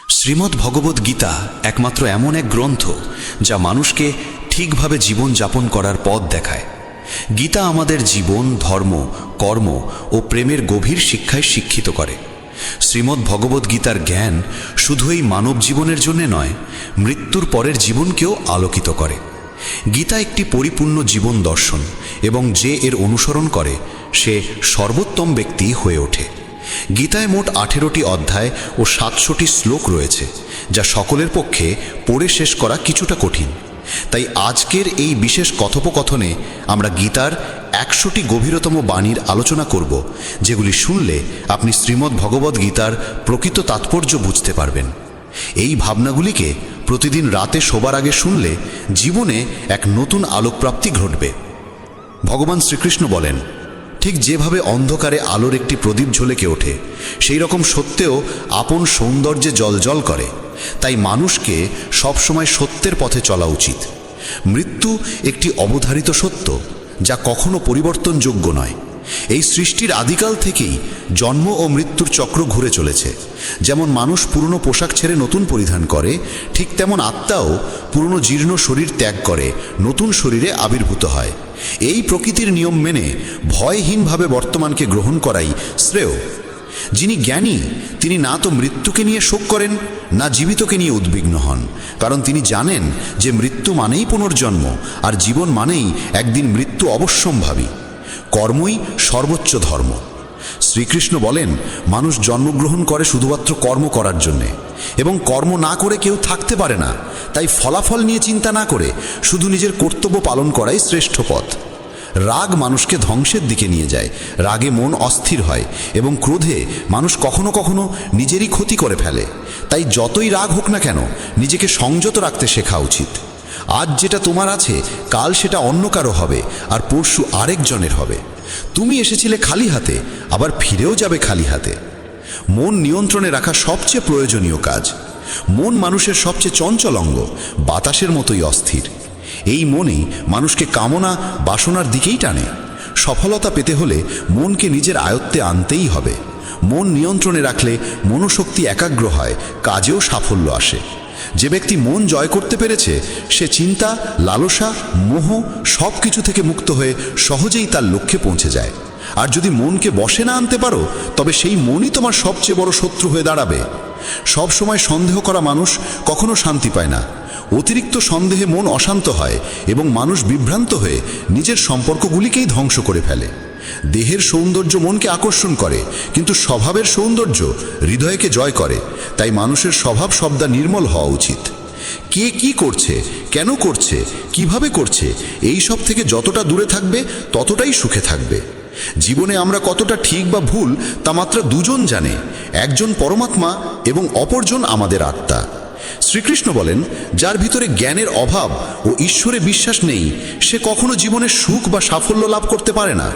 শ্রীমদ্ ভগবদ্ গীতা একমাত্র এমন এক গ্রন্থ যা মানুষকে ঠিকভাবে জীবন যাপন করার পথ দেখায়। গীতা আমাদের জীবন, ধর্ম, কর্ম ও প্রেমের গভীর শিক্ষায় শিক্ষিত করে। শ্রীমদ্ ভগবদ্ গীতার জ্ঞান শুধু এই মানব জীবনের জন্য নয়, মৃত্যুর পরের জীবনকেও আলোকিত করে। গীতা একটি পরিপূর্ণ জীবন দর্শন, এবং যে এর অনুসরণ করে সে সর্বোত্তম ব্যক্তি হয়ে ওঠে। গীতায় মোট 18টি অধ্যায় ও 700টি শ্লোক রয়েছে, যা সকলের পক্ষে পড়ে শেষ করা কিছুটা কঠিন। তাই আজকের এই বিশেষ কথোপকথনে আমরা গীতার 100টি গভীরতম বাণীর আলোচনা করব, যেগুলি শুনলে আপনি শ্রীমদ্ ভগবদ্ গীতার প্রকৃত তাৎপর্য বুঝতে পারবেন। এই ভাবনাগুলিকে প্রতিদিন রাতে শোবার আগে শুনলে জীবনে এক নতুন আলোকপ্রাপ্তি ঘটবে। ভগবান শ্রীকৃষ্ণ বলেন, ঠিক যেভাবে অন্ধকারে আলোর একটি প্রদীপ ঝলকে ওঠে, সেই রকম সত্যেও আপন সৌন্দর্যে জ্বলজ্বল করে। তাই মানুষকে সবসময় সত্যের পথে চলা উচিত। মৃত্যু একটি অবধারিত সত্য, যা কখনো পরিবর্তনযোগ্য নয়। এই সৃষ্টির আদিকাল থেকেই জন্ম ও মৃত্যুর চক্র ঘুরে চলেছে। যেমন মানুষ পুরনো পোশাক ছেড়ে নতুন পরিধান করে, ঠিক তেমন আত্মাও পুরনো জীর্ণ শরীর ত্যাগ করে নতুন শরীরে আবির্ভূত হয়। এই প্রকৃতির নিয়ম মেনে ভয়হীনভাবে বর্তমানকে গ্রহণ করাই শ্রেয়। যিনি জ্ঞানী, তিনি না তো মৃত্যুকে নিয়ে শোক করেন, না জীবিতকে নিয়ে উদ্বিগ্ন হন, কারণ তিনি জানেন যে মৃত্যু মানেই পুনর্জন্ম, আর জীবন মানেই একদিন মৃত্যু অবশ্যম্ভাবী। কর্মই সর্বোচ্চ ধর্ম। শ্রীকৃষ্ণ বলেন, মানুষ জন্মগ্রহণ করে শুধুমাত্র কর্ম করার জন্যে, এবং কর্ম না করে কেউ থাকতে পারে না। তাই ফলাফল নিয়ে চিন্তা না করে শুধু নিজের কর্তব্য পালন করাই শ্রেষ্ঠ পথ। রাগ মানুষকে ধ্বংসের দিকে নিয়ে যায়। রাগে মন অস্থির হয়, এবং ক্রোধে মানুষ কখনো কখনো নিজেরই ক্ষতি করে ফেলে। তাই যতই রাগ হোক না কেন, নিজেকে সংযত রাখতে শেখা উচিত। আজ যেটা তোমার আছে, কাল সেটা অন্য কারো হবে, আর পরশু আরেকজনের হবে। তুমি এসেছিলে খালি হাতে, আবার ফিরেও যাবে খালি হাতে। মন নিয়ন্ত্রণে রাখা সবচেয়ে প্রয়োজনীয় কাজ। মন মানুষের সবচেয়ে চঞ্চল অঙ্গ, বাতাসের মতোই অস্থির। এই মনই মানুষকে কামনা, বাসনার দিকেই টানে। সফলতা পেতে হলে মনকে নিজের আয়ত্তে আনতেই হবে। মন নিয়ন্ত্রণে রাখলে মনোশক্তি একাগ্র হয়, কাজেও সাফল্য আসে। যে ব্যক্তি মন জয় করতে পেরেছে, সে চিন্তা, লালসা, মোহ সব কিছু থেকে মুক্ত হয়ে সহজেই তার লক্ষ্যে পৌঁছে যায়। আর যদি মনকে বশে না আনতে পারো, তবে সেই মনই তোমার সবচেয়ে বড় শত্রু হয়ে দাঁড়াবে। সব সময় সন্দেহ করা মানুষ কখনো শান্তি পায় না। অতিরিক্ত সন্দেহে মন অশান্ত হয়, এবং মানুষ বিভ্রান্ত হয়ে নিজের সম্পর্কগুলিকেই ধ্বংস করে ফেলে। দেহের সৌন্দর্য মনকে আকর্ষণ করে, কিন্তু স্বভাবের সৌন্দর্য হৃদয়কে জয় করে। তাই মানুষের স্বভাব সবদা নির্মল হওয়া উচিত। কে কি করছে, কেন করছে, কিভাবে করছে, এই সব থেকে যতটা দূরে থাকবে ততটাই সুখে থাকবে। জীবনে আমরা কতটা ঠিক বা ভুল তা মাত্র দুজন জানে, একজন পরমাত্মা এবং অপরজন আমাদের আত্মা। শ্রীকৃষ্ণ বলেন, যার ভিতরে জ্ঞানের অভাব ও ঈশ্বরে বিশ্বাস নেই, সে কখনো জীবনে সুখ বা সাফল্য লাভ করতে পারে না।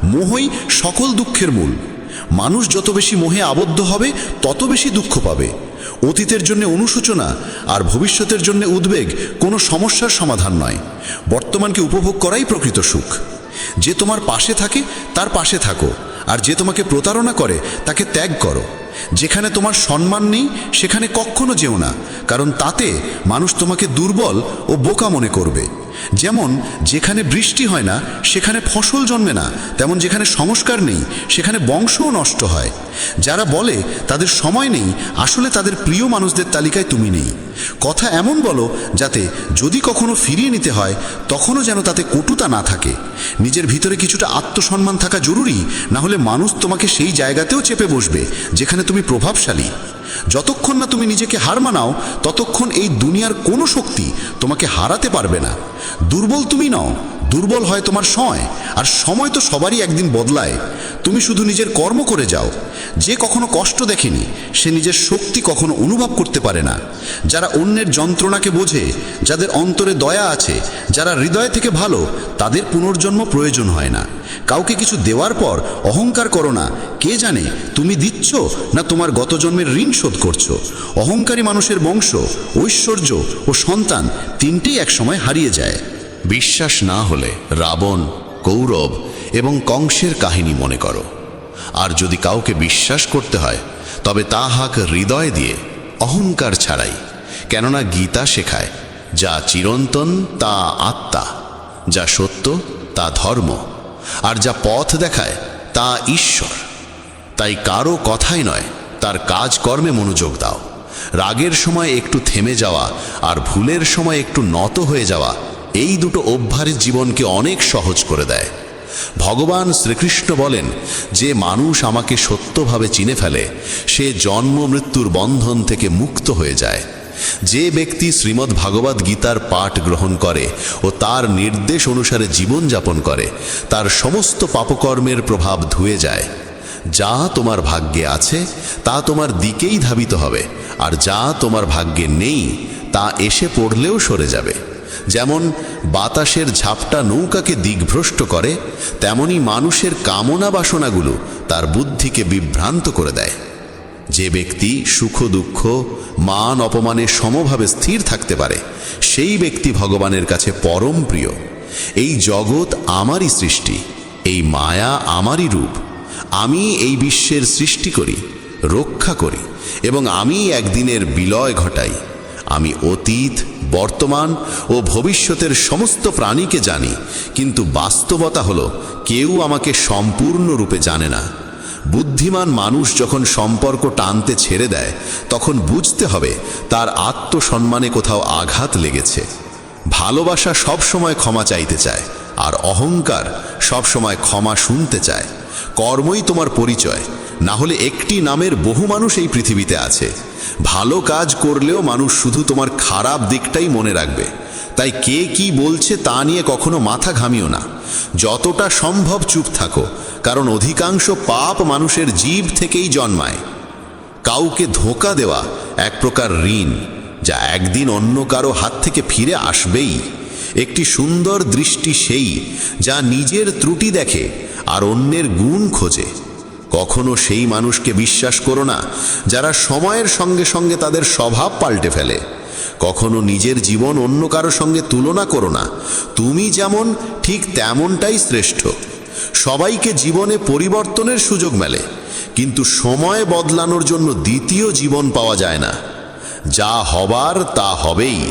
মোহই সকল দুঃখের মূল। মানুষ যত বেশি মোহে আবদ্ধ হবে, তত বেশি দুঃখ পাবে। অতীতের জন্য অনুশোচনা আর ভবিষ্যতের জন্য উদ্বেগ কোনো সমস্যার সমাধান নয়। বর্তমানকে উপভোগ করাই প্রকৃত সুখ। যে তোমার পাশে থাকে তার পাশে থাকো, আর যে তোমাকে প্রতারণা করে তাকে ত্যাগ করো। যেখানে তোমার সম্মান নেই, সেখানে কখনো যেও না, কারণ তাতে মানুষ তোমাকে দুর্বল ও বোকা মনে করবে। যেমন যেখানে বৃষ্টি হয় না, সেখানে ফসল জন্মে না, তেমন যেখানে সংস্কার নেই, সেখানে বংশও নষ্ট হয়। যারা বলে তাদের সময় নেই, আসলে তাদের প্রিয় মানুষদের তালিকায় তুমি নেই। কথা এমন বলো যাতে যদি কখনো ফিরিয়ে নিতে হয়, তখনও যেন তাতে কটুতা না থাকে। নিজের ভিতরে কিছুটা আত্মসম্মান থাকা জরুরি, না হলে মানুষ তোমাকে সেই জায়গাতেও চেপে বসবে যেখানে তুমি প্রভাবশালী। যতক্ষণ না তুমি নিজেকে হার মানাও, ততক্ষণ এই দুনিয়ার কোনো শক্তি তোমাকে হারাতে পারবে না। দুর্বল তুমি নও, দুর্বল হয় তোমার সময়, আর সময় তো সবারই একদিন বদলায়। তুমি শুধু নিজের কর্ম করে যাও। যে কখনো কষ্ট দেখেনি, সে নিজের শক্তি কখনো অনুভব করতে পারে না। যারা অন্যের যন্ত্রণাকে বোঝে, যাদের অন্তরে দয়া আছে, যারা হৃদয় থেকে ভালো, তাদের পুনর্জন্ম প্রয়োজন হয় না। কাউকে কিছু দেওয়ার পর অহংকার করো না। কে জানে তুমি দিচ্ছ না তোমার গত জন্মের ঋণ শোধ করছো। অহংকারী মানুষের বংশ, ঐশ্বর্য ও সন্তান তিনটেই একসময় হারিয়ে যায়। বিশ্বাস না হলে রাবণ, কৌরব এবং কংসের কাহিনী মনে করো। আর যদি কাউকে বিশ্বাস করতে হয়, তবে তা হাক হৃদয় দিয়ে, অহংকার ছাড়াই। কেননা গীতা শেখায়, যা চিরন্তন তা আত্মা, যা সত্য তা ধর্ম, আর যা পথ দেখায় তা ঈশ্বর। তাই কারো কথাই নয়, তার কাজকর্মে মনোযোগ দাও। রাগের সময় একটু থেমে যাওয়া আর ভুলের সময় একটু নত হয়ে যাওয়া, এই দুটো অভ্যাস জীবনকে অনেক সহজ করে দেয়। ভগবান শ্রীকৃষ্ণ বলেন, যে মানুষ আমাকে সত্যভাবে চিনে ফেলে সে জন্ম মৃত্যুর বন্ধন থেকে মুক্ত হয়ে যায়। যে ব্যক্তি শ্রীমদ্ ভাগবত গীতার পাঠ গ্রহণ করে ও তার নির্দেশ অনুসারে জীবনযাপন করে, তার সমস্ত পাপকর্মের প্রভাব ধুয়ে যায়। যা তোমার ভাগ্যে আছে তা তোমার দিকেই ধাবিত হবে, আর যা তোমার ভাগ্যে নেই তা এসে পড়লেও সরে যাবে। যেমন বাতাসের ঝাপটা নৌকাকে দিকভ্রষ্ট করে, তেমনি মানুষের কামনা বাসনাগুলো তার বুদ্ধিকে বিভ্রান্ত করে দেয়। যে ব্যক্তি সুখ দুঃখ মান অপমানে সমভাবে স্থির থাকতে পারে, সেই ব্যক্তি ভগবানের কাছে পরম প্রিয়। এই জগৎ আমারই সৃষ্টি, এই মায়া আমারই রূপ। আমি এই বিশ্বের সৃষ্টি করি, রক্ষা করি এবং আমি একদিনের বিলয় ঘটাই। আমি অতীত, বর্তমান ও ভবিষ্যতের সমস্ত প্রাণীকে জানি, কিন্তু বাস্তবতা হলো কেউ আমাকে সম্পূর্ণরূপে জানে না। বুদ্ধিমান মানুষ যখন সম্পর্ক টানতে ছেড়ে দেয়, তখন বুঝতে হবে তার আত্মসম্মানে কোথাও আঘাত লেগেছে। ভালোবাসা সবসময় ক্ষমা চাইতে চায়, আর অহংকার সবসময় ক্ষমা শুনতে চায়। কর্মই তোমার পরিচয়, না হলে একটি নামের বহু মানুষ এই পৃথিবীতে আছে। ভালো কাজ করলেও মানুষ শুধু তোমার খারাপ দিকটাই মনে রাখবে। তাই কে কি বলছে তা নিয়ে কখনো মাথা ঘামিও না। যতটা সম্ভব চুপ থাকো, কারণ অধিকাংশ পাপ মানুষের জিভ থেকেই জন্মায়। কাউকে ধোঁকা দেওয়া এক প্রকার ঋণ, যা একদিন অন্য কারো হাত থেকে ফিরে আসবেই। একটি সুন্দর দৃষ্টি সেই যা নিজের ত্রুটি দেখে আর অন্যের গুণ খোঁজে। কখনো সেই মানুষকে বিশ্বাস করো না যারা সময়ের সঙ্গে সঙ্গে তাদের স্বভাব পাল্টে ফেলে। কখনো নিজের জীবন অন্য কারো সঙ্গে তুলনা করো না। তুমি যেমন ঠিক তেমনটাই শ্রেষ্ঠ। সবাইকে জীবনে পরিবর্তনের সুযোগ মেলে, কিন্তু সময় বদলানোর জন্য দ্বিতীয় জীবন পাওয়া যায় না। যা হবার তা হবেই,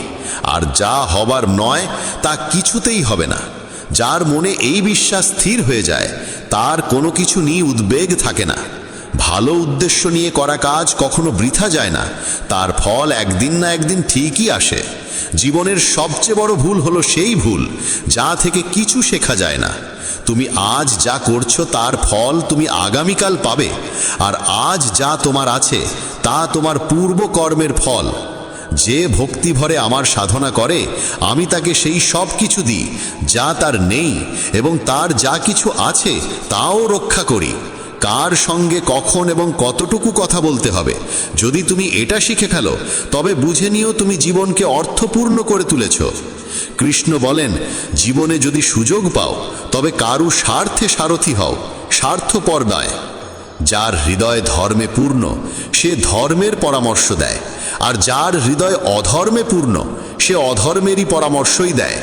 আর যা হবার নয় তা কিছুতেই হবে না। যার মনে এই বিশ্বাস স্থির হয়ে যায়, তার কোনো কিছু নিয়ে উদ্বেগ থাকে না। ভালো উদ্দেশ্য নিয়ে করা কাজ কখনো বৃথা যায় না, তার ফল একদিন না একদিন ঠিকই আসে। জীবনের সবচেয়ে বড় ভুল হলো সেই ভুল যা থেকে কিছু শেখা যায় না। তুমি আজ যা করছো তার ফল তুমি আগামীকাল পাবে, আর আজ যা তোমার আছে তা তোমার পূর্ব কর্মের ফল। যে ভক্তি ভরে আমার সাধনা করে, আমি তাকে সেই সব কিছু দিই যা তার নেই, এবং তার যা কিছু আছে তাও রক্ষা করি। কার সঙ্গে কখন এবং কতটুকু কথা বলতে হবে, যদি তুমি এটা শিখে ফেলো, তবে বুঝে নিও তুমি জীবনকে অর্থপূর্ণ করে তুলেছ। কৃষ্ণ বলেন, জীবনে যদি সুযোগ পাও তবে কারু স্বার্থে সারথি হও, স্বার্থপর নয়। যার হৃদয় ধর্মে পূর্ণ সে ধর্মের পরামর্শ দেয়, আর যার হৃদয় অধর্মে পূর্ণ সে অধর্মেরই পরামর্শই দেয়।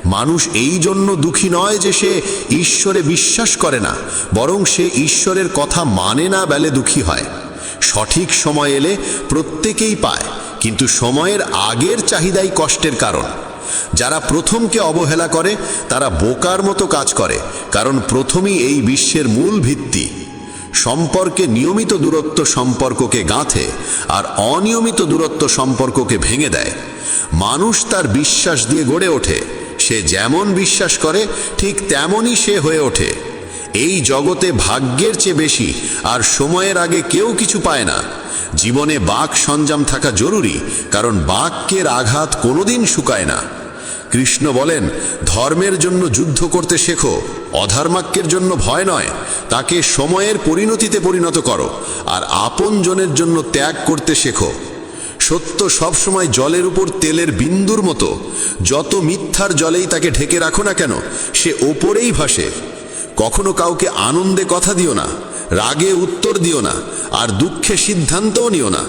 মানুষ এই জন্য দুঃখী নয় যে সে ঈশ্বরে বিশ্বাস করে না, বরং সে ঈশ্বরের কথা মানে না বলে দুঃখী হয়। সঠিক সময় এলে প্রত্যেকেই পায়, কিন্তু সময়ের আগের চাহিদাই কষ্টের কারণ। যারা প্রথমকে অবহেলা করে তারা বোকার মতো কাজ করে, কারণ প্রথমই এই বিশ্বের মূল ভিত্তি। সম্পর্কে নিয়মিত দূরত্ব সম্পর্ককে গাঁথে, আর অনিয়মিত দূরত্ব সম্পর্ককে ভেঙে দেয়। মানুষ তার বিশ্বাস দিয়ে গড়ে ওঠে, সে যেমন বিশ্বাস করে ঠিক তেমনই সে হয়ে ওঠে। এই জগতে ভাগ্যের চেয়ে বেশি আর সময়ের আগে কেউ কিছু পায় না। জীবনে বাক সঞ্জাম থাকা জরুরি, কারণ বাক্যের আঘাত কোনোদিন শুকায় না। কৃষ্ণ বলেন, ধর্মের জন্য যুদ্ধ করতে শেখো, অধর্মাক্যের জন্য ভয় নয়। তাকে সময়ের পরিণতিতে পরিণত করো, আর আপনজনের জন্য ত্যাগ করতে শেখো। সত্য সবসময় জলের উপর তেলের বিন্দুর মতো। যত মিথ্যার জলেই তাকে ঢেকে রাখো না কেন, সে ওপরেই ভাসে। কখনো কাউকে আনন্দে কথা দিও না, রাগে উত্তর দিও না, আর দুঃখে সিদ্ধান্তও নিও না।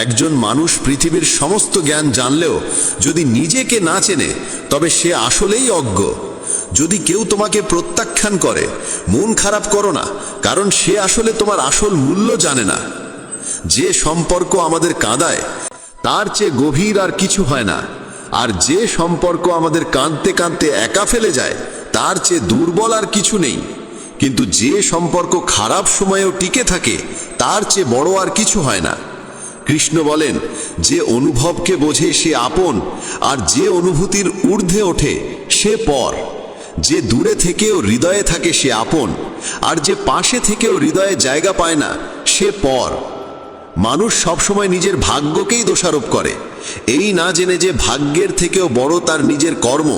একজন মানুষ পৃথিবীর সমস্ত জ্ঞান জানলেও যদি নিজেকে না চেনে, তবে সে আসলেই অজ্ঞ। যদি কেউ তোমাকে প্রত্যাখ্যান করে, মন খারাপ করো না, কারণ সে আসলে তোমার আসল মূল্য জানে না। যে সম্পর্ক আমাদের কাঁদায় তার চেয়ে গভীর আর কিছু হয় না, আর যে সম্পর্ক আমাদের কাঁদতে কাঁদতে একা ফেলে যায় তার চেয়ে দুর্বল আর কিছু নেই। কিন্তু যে সম্পর্ক খারাপ সময়েও টিকে থাকে তার চেয়ে বড় আর কিছু হয় না। কৃষ্ণ বলেন, যে অনুভবকে বোঝে সে আপন, আর যে অনুভূতির ঊর্ধ্বে ওঠে সে পর। যে দূরে থেকেও হৃদয়ে থাকে সে আপন, আর যে পাশে থেকেও হৃদয়ে জায়গা পায় না সে পর। মানুষ সবসময় নিজের ভাগ্যকেই দোষারোপ করে, এই না জেনে যে ভাগ্যের থেকেও বড় তার নিজের কর্ম,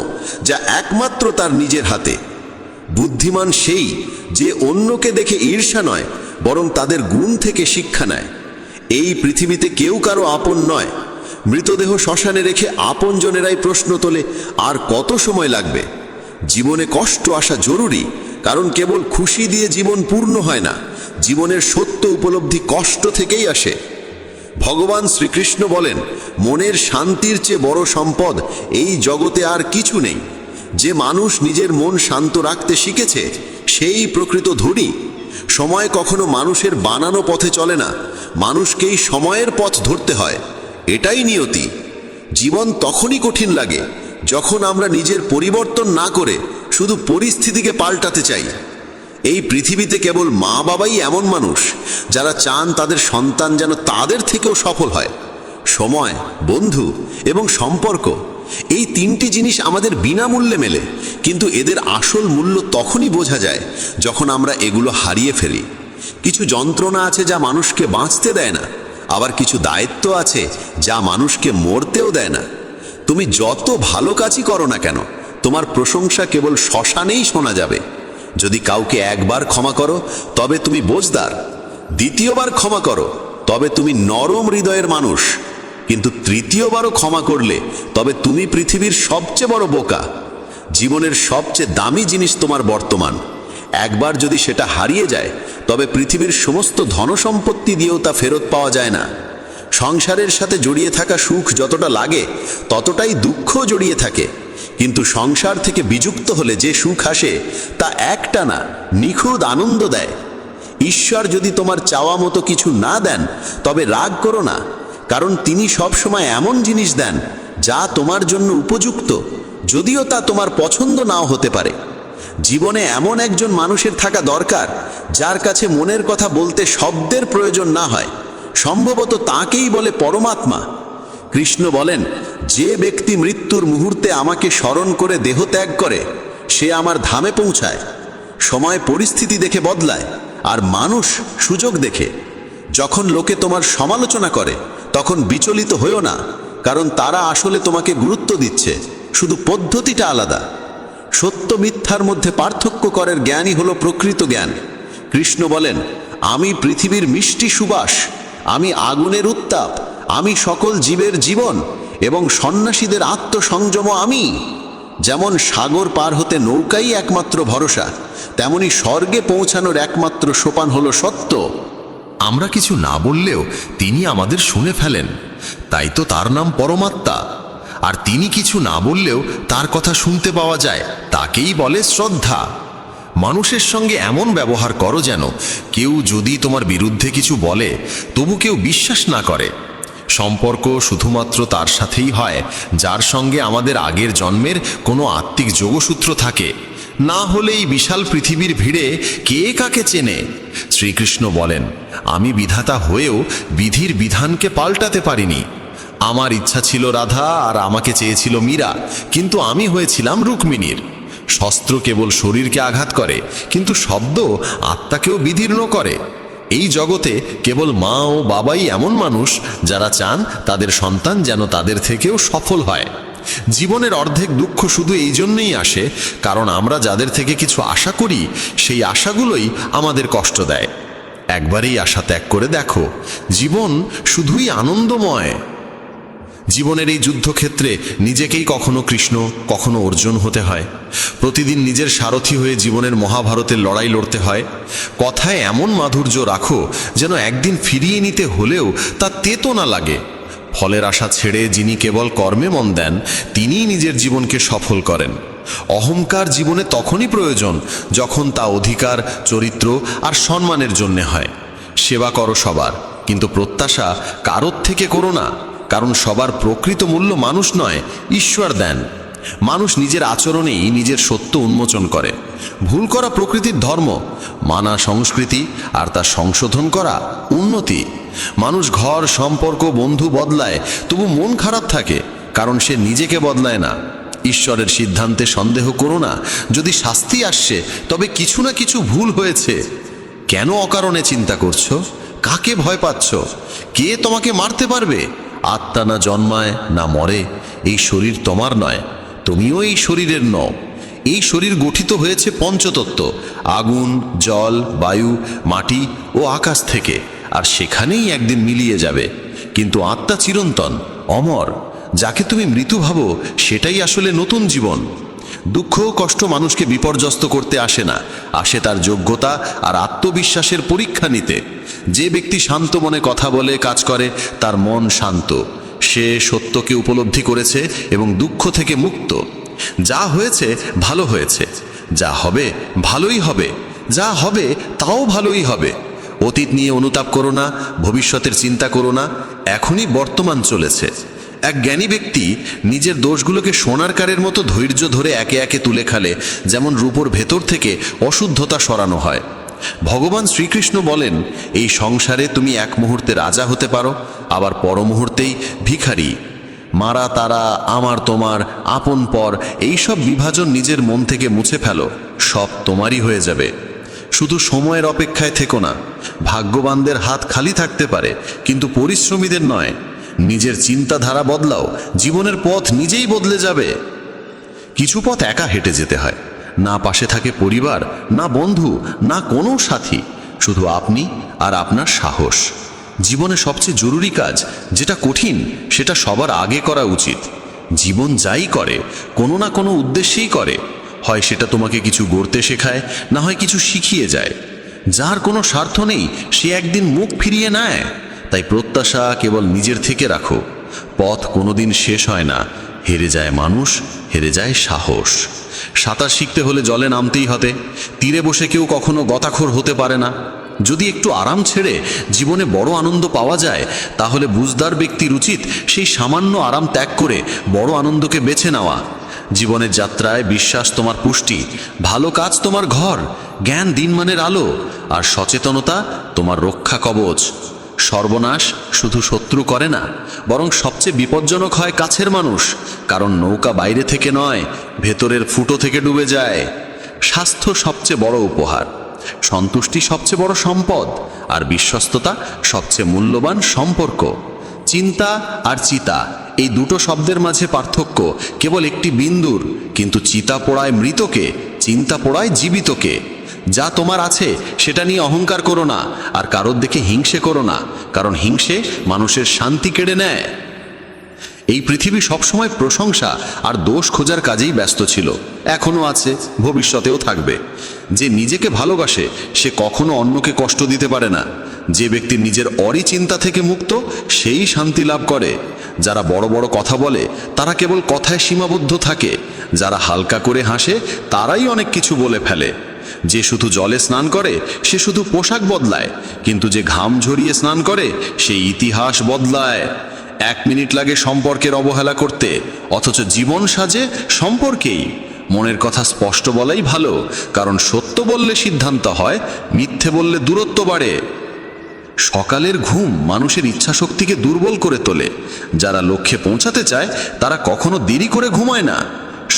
যা একমাত্র তার নিজের হাতে। বুদ্ধিমান সেই যে অন্যকে দেখে ঈর্ষা নয়, বরং তাদের গুণ থেকে শিক্ষা নেয়। এই পৃথিবীতে কেউ কারো আপন নয়। মৃতদেহ শ্মশানে রেখে আপনজনেরাই প্রশ্ন তোলে, আর কত সময় লাগবে? জীবনে কষ্ট আসা জরুরি, কারণ কেবল খুশি দিয়ে জীবন পূর্ণ হয় না। জীবনের সত্য উপলব্ধি কষ্ট থেকেই আসে। ভগবান শ্রীকৃষ্ণ বলেন, মনের শান্তির চেয়ে বড় সম্পদ এই জগতে আর কিছু নেই। যে মানুষ নিজের মন শান্ত রাখতে শিখেছে সেই প্রকৃত ধনী। সময় কখনো মানুষের বানানো পথে চলে না, মানুষকেই সময়ের পথ ধরতে হয়। এটাই নিয়তি। জীবন তখনই কঠিন লাগে যখন আমরা নিজের পরিবর্তন না করে শুধু পরিস্থিতিকে পাল্টাতে চাই। এই পৃথিবীতে কেবল মা বাবাই এমন মানুষ যারা চান তাদের সন্তান যেন তাদের থেকেও সফল হয়। সময়, বন্ধু এবং সম্পর্ক, এই তিনটি জিনিস আমাদের বিনামূল্যে মেলে, কিন্তু এদের আসল মূল্য তখনই বোঝা যায় যখন আমরা এগুলো হারিয়ে ফেলি। কিছু যন্ত্রণা আছে যা মানুষকে বাঁচতে দেয় না, আবার কিছু দায়িত্ব আছে যা মানুষকে মরতেও দেয় না। তুমি যত ভালো কাজই করো না কেন, তোমার প্রশংসা কেবল শ্মশানেই শোনা যাবে। যদি কাউকে একবার ক্ষমা করো তবে তুমি বোঝদার, দ্বিতীয়বার ক্ষমা করো তবে তুমি নরম হৃদয়ের মানুষ, কিন্তু তৃতীয়বারও ক্ষমা করলে তবে তুমি পৃথিবীর সবচেয়ে বড় বোকা। জীবনের সবচেয়ে দামি জিনিস তোমার বর্তমান। একবার যদি সেটা হারিয়ে যায় তবে পৃথিবীর সমস্ত ধনসম্পত্তি দিয়েও তা ফেরত পাওয়া যায় না। সংসারের সাথে জড়িয়ে থাকা সুখ যতটা লাগে ততটাই দুঃখ জড়িয়ে থাকে, কিন্তু সংসার থেকে বিযুক্ত হলে যে সুখ আসে তা একটানা নিখুঁত আনন্দ দেয়। ঈশ্বর যদি তোমার চাওয়া মতো কিছু না দেন তবে রাগ করো না, কারণ তিনি সবসময় এমন জিনিস দেন যা তোমার জন্য উপযুক্ত, যদিও তা তোমার পছন্দ নাও হতে পারে। জীবনে এমন একজন মানুষের থাকা দরকার যার কাছে মনের কথা বলতে শব্দের প্রয়োজন না হয়। সম্ভবত তাকেই বলে পরমাত্মা। কৃষ্ণ বলেন, যে ব্যক্তি মৃত্যুর মুহূর্তে আমাকে স্মরণ করে দেহ ত্যাগ করে সে আমার ধামে পৌঁছায়। সময় পরিস্থিতি দেখে বদলায়, আর মানুষ সুযোগ দেখে। যখন লোকে তোমার সমালোচনা করে তখন বিচলিত হইও না, কারণ তারা আসলে তোমাকে গুরুত্ব দিচ্ছে, শুধু পদ্ধতিটা আলাদা। সত্য মিথ্যার মধ্যে পার্থক্য করার জ্ঞানই হলো প্রকৃত জ্ঞান। কৃষ্ণ বলেন, আমি পৃথিবীর মিষ্টি সুবাস, আমি আগুনের উত্তাপ, আমি সকল জীবের জীবন এবং সন্ন্যাসীদের আত্মসংযম আমি। যেমন সাগর পার হতে নৌকাই একমাত্র ভরসা, তেমনি স্বর্গে পৌঁছানোর একমাত্র সোপান হলো সত্য। আমরা কিছু না বললেও তিনি আমাদের শুনে ফেলেন, তাই তো তার নাম পরমাত্মা। আর তিনি কিছু না বললেও তার কথা শুনতে পাওয়া যায়, তাকেই বলে শ্রদ্ধা। মানুষের সঙ্গে এমন ব্যবহার করো যেন কেউ যদি তোমার বিরুদ্ধে কিছু বলে তবু কেউ বিশ্বাস না করে। সম্পর্ক শুধুমাত্র তার সাথেই হয় যার সঙ্গে আমাদের আগের জন্মের কোনো আত্মিক যোগসূত্র থাকে, না হলে এই বিশাল পৃথিবীর ভিড়ে কে কাকে চেনে। শ্রীকৃষ্ণ বলেন, আমি বিধাতা হয়েও বিধির বিধানকে পাল্টাতে পারিনি। আমার ইচ্ছা ছিল রাধা আর আমাকে চেয়েছিল মীরা, কিন্তু আমি হয়েছিলাম রুক্মিণীর। শস্ত্র কেবল শরীরকে আঘাত করে, কিন্তু শব্দ আত্মাকেও বিদীর্ণ করে। এই জগতে কেবল মা ও বাবাই এমন মানুষ যারা চান তাদের সন্তান যেন তাদের থেকেও সফল হয়। জীবনের অর্ধেক দুঃখ শুধু এই জন্যই আসে কারণ আমরা যাদের থেকে কিছু আশা করি সেই আশাগুলোই আমাদের কষ্ট দেয়। একবারেই আশা ত্যাগ করে দেখো, জীবন শুধুই আনন্দময়। জীবনের এই যুদ্ধক্ষেত্রে নিজেকেই কখনো কৃষ্ণ কখনো অর্জুন হতে হয়। প্রতিদিন নিজের সারথি হয়ে জীবনের মহাভারতের লড়াই লড়তে হয়। কথায় এমন মাধুর্য রাখো যেন একদিন ফিরিয়ে নিতে হলেও তা তেতো না লাগে। ফলের আশা ছেড়ে যিনি কেবল কর্মে মন দেন তিনিই নিজের জীবনকে সফল করেন। অহংকার জীবনে তখনই প্রয়োজন যখন তা অধিকার, চরিত্র আর সম্মানের জন্যে হয়। সেবা করো সবার, কিন্তু প্রত্যাশা কারোর থেকে করো না, কারণ সবার প্রকৃত মূল্য মানুষ নয়, ঈশ্বর দেন। মানুষ নিজের আচরণেই নিজের সত্য উন্মোচন করে। ভুল করা প্রকৃতির ধর্ম, মানা সংস্কৃতি, আর তা সংশোধন করা উন্নতি। মানুষ ঘর, সম্পর্ক, বন্ধু বদলায়, তবু মন খারাপ থাকে, কারণ সে নিজেকে বদলায় না। ঈশ্বরের সিদ্ধান্তে সন্দেহ করো না। যদি শাস্তি আসছে, তবে কিছু না কিছু ভুল হয়েছে। কেন অকারণে চিন্তা করছো? কাকে ভয় পাচ্ছ? কে তোমাকে মারতে পারবে? আত্মা না জন্মায় না মরে। এই শরীর তোমার নয়, তুমিও এই শরীরের নও। এই শরীর গঠিত হয়েছে পঞ্চতত্ত্ব, আগুন, জল, বায়ু, মাটি ও আকাশ থেকে, আর সেখানেই একদিন মিলিয়ে যাবে। কিন্তু আত্মা চিরন্তন, অমর। যাকে তুমি মৃত্যু ভাবো, সেটাই আসলে নতুন জীবন। দুঃখ ও কষ্ট মানুষকে বিপর্যস্ত করতে আসে না, আসে তার যোগ্যতা আর আত্মবিশ্বাসের পরীক্ষা নিতে। যে ব্যক্তি শান্ত মনে কথা বলে, কাজ করে, তার মন শান্ত। সে সত্যকে উপলব্ধি করেছে এবং দুঃখ থেকে মুক্ত। যা হয়েছে ভালো হয়েছে, যা হবে ভালোই হবে, যা হবে তাও ভালোই হবে। অতীত নিয়ে অনুতাপ করো না, ভবিষ্যতের চিন্তা করো না, এখনই বর্তমান চলেছে। এক জ্ঞানী ব্যক্তি নিজের দোষগুলোকে সোনার কারের মতো ধৈর্য ধরে একে একে তুলে খালে, যেমন রূপোর ভেতর থেকে অশুদ্ধতা সরানো হয়। ভগবান শ্রীকৃষ্ণ বলেন, এই সংসারে তুমি এক মুহূর্তে রাজা হতে পারো, আবার পর মুহূর্তেই ভিখারি। মারা তারা, আমার তোমার, আপন পর, এইসব বিভাজন নিজের মন থেকে মুছে ফেলো, সব তোমারই হয়ে যাবে। শুধু সময়ের অপেক্ষায় থেকো না। ভাগ্যবানদের হাত খালি থাকতে পারে, কিন্তু পরিশ্রমীদের নয়। নিজের চিন্তাধারা বদলাও, জীবনের পথ নিজেই বদলে যাবে। কিছু পথ একা হেঁটে যেতে হয়, না পাশে থাকে পরিবার, না বন্ধু, না কোনো সাথী, শুধু আপনি আর আপনার সাহস। জীবনে সবচেয়ে জরুরি কাজ যেটা কঠিন, সেটা সবার আগে করা উচিত। জীবন যাই করে, কোনো না কোনো উদ্দেশ্যেই করে। হয় সেটা তোমাকে কিছু গড়তে শেখায়, না হয় কিছু শিখিয়ে যায়। যার কোনো স্বার্থ নেই, সে একদিন মুখ ফিরিয়ে নেয়। তাই প্রত্যাশা কেবল নিজের থেকে রাখো। পথ কোনোদিন শেষ হয় না। হেরে যায় মানুষ, হেরে যায় সাহস। সাঁতার শিখতে হলে জলে নামতেই হবে। তীরে বসে কেউ কখনো গতাখোর হতে পারে না। যদি একটু আরাম ছেড়ে জীবনে বড় আনন্দ পাওয়া যায়, তাহলে বুঝদার ব্যক্তির উচিত সেই সামান্য আরাম ত্যাগ করে বড় আনন্দকে বেছে নেওয়া। জীবনের যাত্রায় বিশ্বাস তোমার পুষ্টি, ভালো কাজ তোমার ঘর, জ্ঞান দিনমানের আলো, আর সচেতনতা তোমার রক্ষা কবচ। সর্বনাশ শুধু শত্রু করে না, বরং সবচেয়ে বিপজ্জনক হয় কাছের মানুষ, কারণ নৌকা বাইরে থেকে নয়, ভেতরের ফুটো থেকে ডুবে যায়। স্বাস্থ্য সবচেয়ে বড় উপহার, সন্তুষ্টি সবচেয়ে বড় সম্পদ, আর বিশ্বস্ততা সবচেয়ে মূল্যবান সম্পর্ক। চিন্তা আর চিতা, এই দুটো শব্দের মাঝে পার্থক্য কেবল একটি বিন্দুর, কিন্তু চিতা পোড়ায় মৃতকে, চিন্তা পোড়ায় জীবিতকে। যা তোমার আছে সেটা নিয়ে অহংকার করো না, আর কারোর দেখে হিংসে করো না, কারণ হিংসে মানুষের শান্তি কেড়ে নেয়। এই পৃথিবী সবসময় প্রশংসা আর দোষ খোঁজার কাজেই ব্যস্ত ছিল, এখনো আছে, ভবিষ্যতেও থাকবে। যে নিজেকে ভালোবাসে সে কখনো অন্যকে কষ্ট দিতে পারে না। যে ব্যক্তি নিজের অরিচিন্তা থেকে মুক্ত, সেই শান্তি লাভ করে। যারা বড় বড় কথা বলে, তারা কেবল কথায় সীমাবদ্ধ থাকে। যারা হালকা করে হাসে, তারাই অনেক কিছু বলে ফেলে। যে শুধু জলে স্নান করে, সে শুধু পোশাক বদলায়, কিন্তু যে ঘাম ঝরিয়ে স্নান করে, সে ইতিহাস বদলায়। 1 মিনিট লাগে সম্পর্কের অবহেলা করতে, অথচ জীবন সাজে সম্পর্কেই। মনের কথা স্পষ্ট বলাই ভালো, কারণ সত্য বললে সিদ্ধান্ত হয়, মিথ্যে বললে দূরত্ব বাড়ে। সকালের ঘুম মানুষের ইচ্ছাশক্তিকে দুর্বল করে তোলে। যারা লক্ষ্যে পৌঁছাতে চায়, তারা কখনো দেরি করে ঘুমায় না।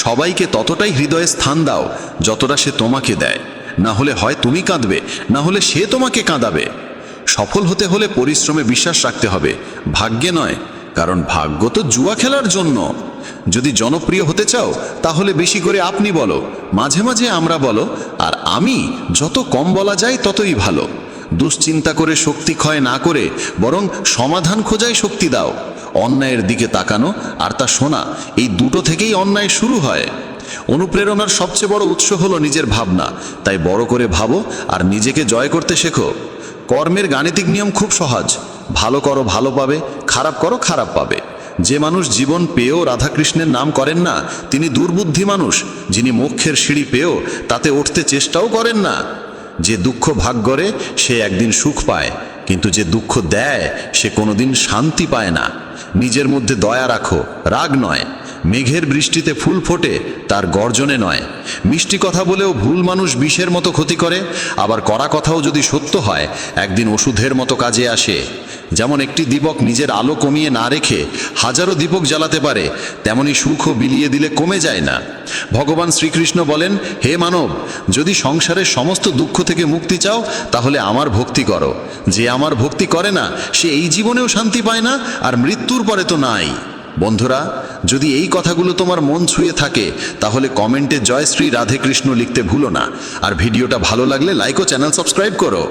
সবাইকে ততটাই হৃদয়ে স্থান দাও যতটা সে তোমাকে দেয়। না হলে হয় তুমি কাঁদবে, না হলে সে তোমাকে কাঁদাবে। সফল হতে হলে পরিশ্রমে বিশ্বাস রাখতে হবে, ভাগ্যে নয়, কারণ ভাগ্য তো জুয়া খেলার জন্য। যদি জনপ্রিয় হতে চাও, তাহলে বেশি করে আপনি বলো, মাঝে মাঝে আমরা বলো, আর আমি যত কম বলা যায় ততই ভালো। দুশ্চিন্তা করে শক্তি ক্ষয় না করে বরং সমাধান খোঁজায় শক্তি দাও। অন্যায়ের দিকে তাকানো আর তা শোনা, এই দুটো থেকেই অন্যায় শুরু হয়। অনুপ্রেরণার সবচেয়ে বড় উৎস হলো নিজের ভাবনা। তাই বড় করে ভাবো আর নিজেকে জয় করতে শেখো। কর্মের গাণিতিক নিয়ম খুব সহজ, ভালো করো ভালো পাবে, খারাপ করো খারাপ পাবে। যে মানুষ জীবন পেয়েও রাধাকৃষ্ণের নাম করেন না, তিনি দুর্বুদ্ধি মানুষ। যিনি মোক্ষের সিঁড়ি পেয়েও তাতে উঠতে চেষ্টাও করেন না। যে দুঃখ ভাগ করে, সে একদিন সুখ পায়। কিন্তু যে দুঃখ দেয় সে কোনোদিন শান্তি পায় না। নিজের মধ্যে দয়া রাখো, রাগ নয়। মেঘের বৃষ্টিতে ফুল ফোটে, তার গর্জনে নয়। মিষ্টি কথা বলেও ভুল মানুষ বিষের মতো ক্ষতি করে, আবার কড়া কথাও যদি সত্য হয় একদিন ওষুধের মতো কাজে আসে। যেমন একটি দীপক নিজের আলো কমিয়ে না রেখে হাজারো দীপক জ্বালাতে পারে, তেমনি সুখও বিলিয়ে দিলে কমে যায় না। ভগবান শ্রীকৃষ্ণ বলেন, হে মানব, যদি সংসারের সমস্ত দুঃখ থেকে মুক্তি চাও তাহলে আমার ভক্তি করো। যে আমার ভক্তি করে না সে এই জীবনেও শান্তি পায় না, আর মৃত্যুর পরে তো নাই। বন্ধুরা, যদি এই কথাগুলো তোমার মন ছুঁয়ে থাকে তাহলে কমেন্টে জয় শ্রী রাধে কৃষ্ণ লিখতে ভুলো না। আর ভিডিওটা ভালো লাগলে লাইক ও চ্যানেল সাবস্ক্রাইব করো।